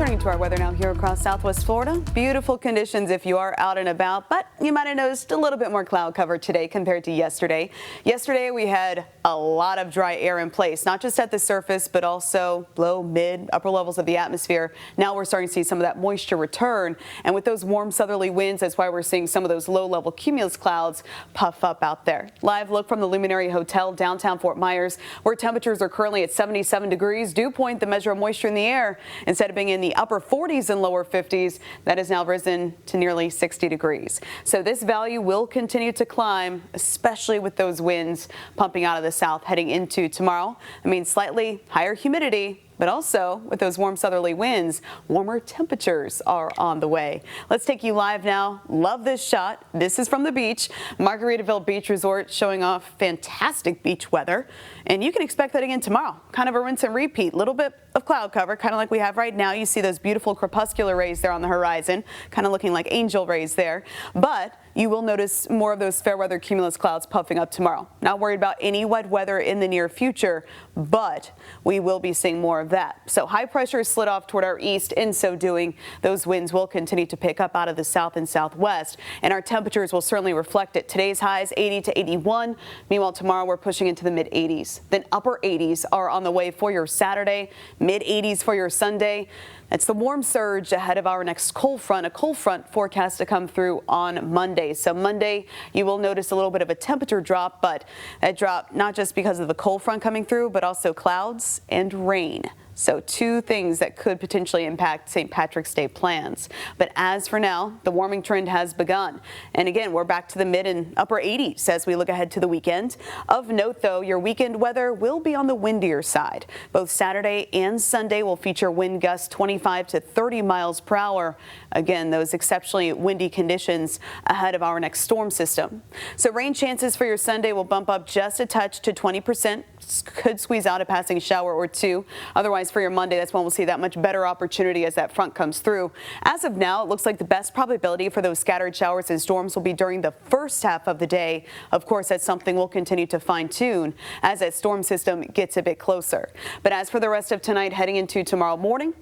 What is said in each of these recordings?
Turning to our weather now here across Southwest Florida. Beautiful conditions if you are out and about, but you might have noticed a little bit more cloud cover today compared to yesterday. Yesterday we had a lot of dry air in place, not just at the surface, but also low, mid, upper levels of the atmosphere. Now we're starting to see some of that moisture return, and with those warm southerly winds, that's why we're seeing some of those low-level cumulus clouds puff up out there. Live look from the Luminary Hotel downtown Fort Myers, where temperatures are currently at 77 degrees. Dew point, the measure of moisture in the air, instead of being in the upper 40s and lower 50s, that has now risen to nearly 60 degrees. So this value will continue to climb, especially with those winds pumping out of the south heading into tomorrow. I mean, slightly higher humidity, but also with those warm southerly winds, warmer temperatures are on the way. Let's take you live now. Love this shot. This is from the beach. Margaritaville Beach Resort showing off fantastic beach weather. And you can expect that again tomorrow. Kind of a rinse and repeat. Little bit of cloud cover, kind of like we have right now. You see those beautiful crepuscular rays there on the horizon, kind of looking like angel rays there. But you will notice more of those fair weather cumulus clouds puffing up tomorrow. Not worried about any wet weather in the near future, but we will be seeing more of that. So high pressure slid off toward our east. In so doing, those winds will continue to pick up out of the south and southwest, and our temperatures will certainly reflect it. Today's highs 80 to 81. Meanwhile, tomorrow we're pushing into the mid 80s. Then upper 80s are on the way for your Saturday, mid 80s for your Sunday. It's the warm surge ahead of our next cold front, a cold front forecast to come through on Monday. So Monday, you will notice a little bit of a temperature drop, but that drop not just because of the cold front coming through, but also clouds and rain. So two things that could potentially impact St. Patrick's Day plans. But as for now, the warming trend has begun. And again, we're back to the mid and upper 80s as we look ahead to the weekend. Of note, though, your weekend weather will be on the windier side. Both Saturday and Sunday will feature wind gusts 25 to 30 miles per hour. Again, those exceptionally windy conditions ahead of our next storm system. So rain chances for your Sunday will bump up just a touch to 20%. Could squeeze out a passing shower or two. Otherwise, for your Monday, that's when we'll see that much better opportunity as that front comes through. As of now, it looks like the best probability for those scattered showers and storms will be during the first half of the day. Of course, that's something we'll continue to fine-tune as that storm system gets a bit closer. But as for the rest of tonight, heading into tomorrow morning,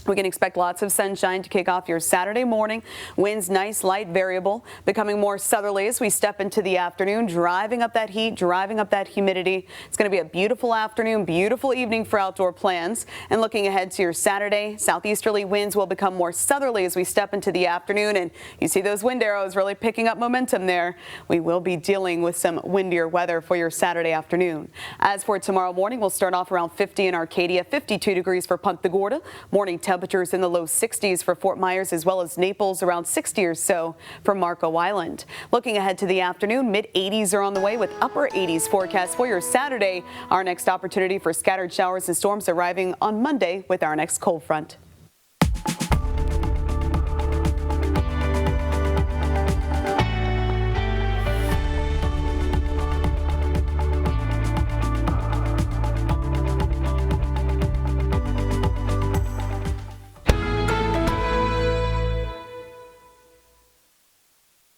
we can expect lots of sunshine to kick off your Saturday morning. Winds nice, light, variable, becoming more southerly as we step into the afternoon, driving up that heat, driving up that humidity. It's going to be a beautiful afternoon, beautiful evening for outdoor plans. And looking ahead to your Saturday, southeasterly winds will become more southerly as we step into the afternoon. And you see those wind arrows really picking up momentum there. We will be dealing with some windier weather for your Saturday afternoon. As for tomorrow morning, we'll start off around 50 in Arcadia, 52 degrees for Punta Gorda. Morning temperatures in the low 60s for Fort Myers, as well as Naples, around 60 or so for Marco Island. Looking ahead to the afternoon, mid 80s are on the way with upper 80s forecast for your Saturday. Our next opportunity for scattered showers and storms arriving on Monday with our next cold front.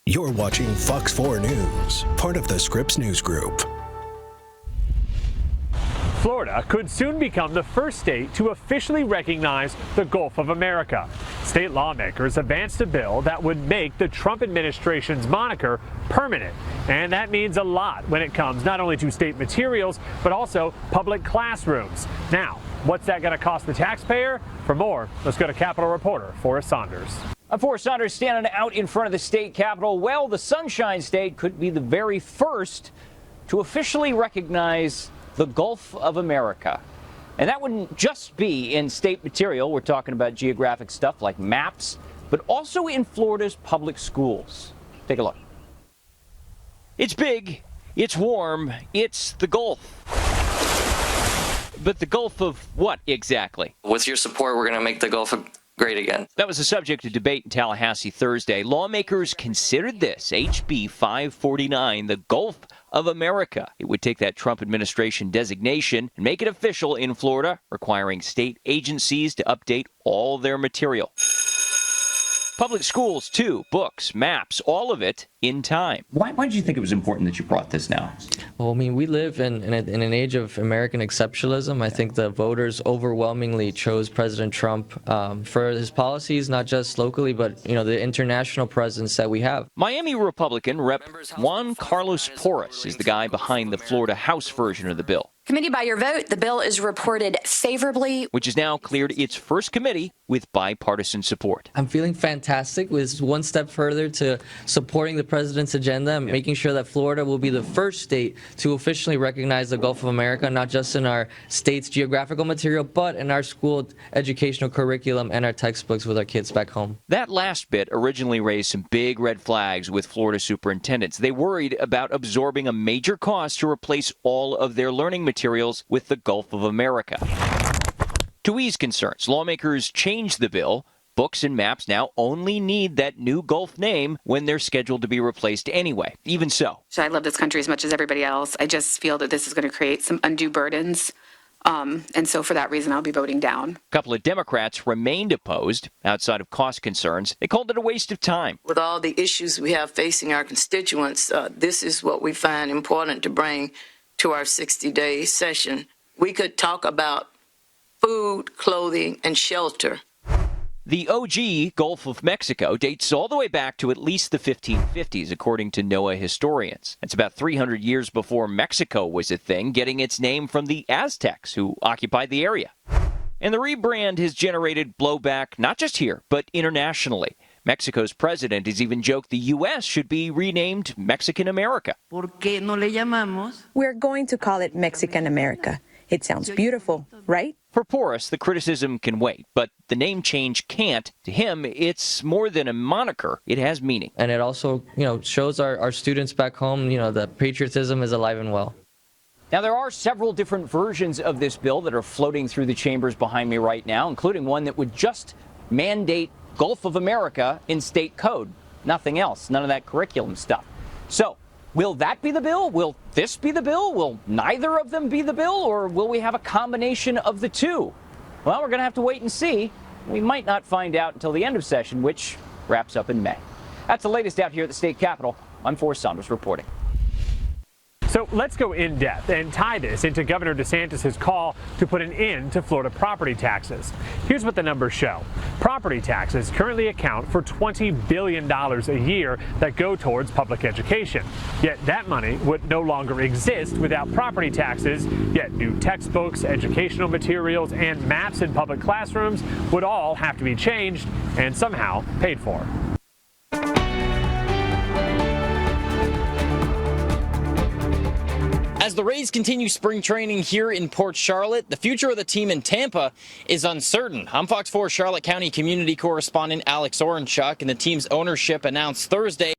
You're watching Fox 4 News, part of the Scripps News Group. Florida could soon become the first state to officially recognize the Gulf of America. State lawmakers advanced a bill that would make the Trump administration's moniker permanent. And that means a lot when it comes not only to state materials, but also public classrooms. Now, what's that going to cost the taxpayer? For more, let's go to Capitol reporter Forrest Saunders. Forrest Saunders standing out in front of the state capitol. Well, the Sunshine State could be the very first to officially recognize the Gulf of America. And that wouldn't just be in state material. We're talking about geographic stuff like maps, but also in Florida's public schools. Take a look. It's big, it's warm, it's the Gulf. But the Gulf of what exactly? With your support, we're going to make the Gulf great again. That was the subject of debate in Tallahassee Thursday. Lawmakers considered this, HB 549, the Gulf of America. It would take that Trump administration designation and make it official in Florida, requiring state agencies to update all their material. Public schools, too, books, maps, all of it in time. Why did you think it was important that you brought this now? Well, I mean, we live in an age of American exceptionalism. I think the voters overwhelmingly chose President Trump for his policies, not just locally, but, the international presence that we have. Miami Republican Rep. Juan Carlos Porras is the guy behind the Florida House version of the bill. Committee by your vote, the bill is reported favorably, which has now cleared its first committee with bipartisan support. I'm feeling fantastic. With one step further to supporting the president's agenda and making sure that Florida will be the first state to officially recognize the Gulf of America, not just in our state's geographical material, but in our school educational curriculum and our textbooks with our kids back home. That last bit originally raised some big red flags with Florida superintendents. They worried about absorbing a major cost to replace all of their learning materials with the Gulf of America. To ease concerns, lawmakers changed the bill. Books and maps now only need that new Gulf name when they're scheduled to be replaced anyway. Even so, I love this country as much as everybody else. I just feel that this is going to create some undue burdens. And so for that reason, I'll be voting down. A couple of Democrats remained opposed. Outside of cost concerns, they called it a waste of time. With all the issues we have facing our constituents, this is what we find important to bring to our 60-day session. We could talk about food, clothing, and shelter. The OG Gulf of Mexico dates all the way back to at least the 1550s, according to NOAA historians. It's about 300 years before Mexico was a thing, getting its name from the Aztecs who occupied the area. And the rebrand has generated blowback not just here, but internationally. Mexico's president has even joked the U.S. should be renamed Mexican America. ¿Por qué no le llamamos? We're going to call it Mexican America. It sounds beautiful, right? For Porras, the criticism can wait, but the name change can't. To him, it's more than a moniker. It has meaning. And it also, shows our students back home, that patriotism is alive and well. Now, there are several different versions of this bill that are floating through the chambers behind me right now, including one that would just mandate Gulf of America in state code. Nothing else. None of that curriculum stuff. So, will that be the bill? Will this be the bill? Will neither of them be the bill? Or will we have a combination of the two? Well, we're going to have to wait and see. We might not find out until the end of session, which wraps up in May. That's the latest out here at the state capitol. I'm Forrest Saunders reporting. So let's go in depth and tie this into Governor DeSantis' call to put an end to Florida property taxes. Here's what the numbers show. Property taxes currently account for $20 billion a year that go towards public education. Yet that money would no longer exist without property taxes, yet new textbooks, educational materials, and maps in public classrooms would all have to be changed and somehow paid for. As the Rays continue spring training here in Port Charlotte, the future of the team in Tampa is uncertain. I'm Fox 4 Charlotte County community correspondent Alex Orenchuk, and the team's ownership announced Thursday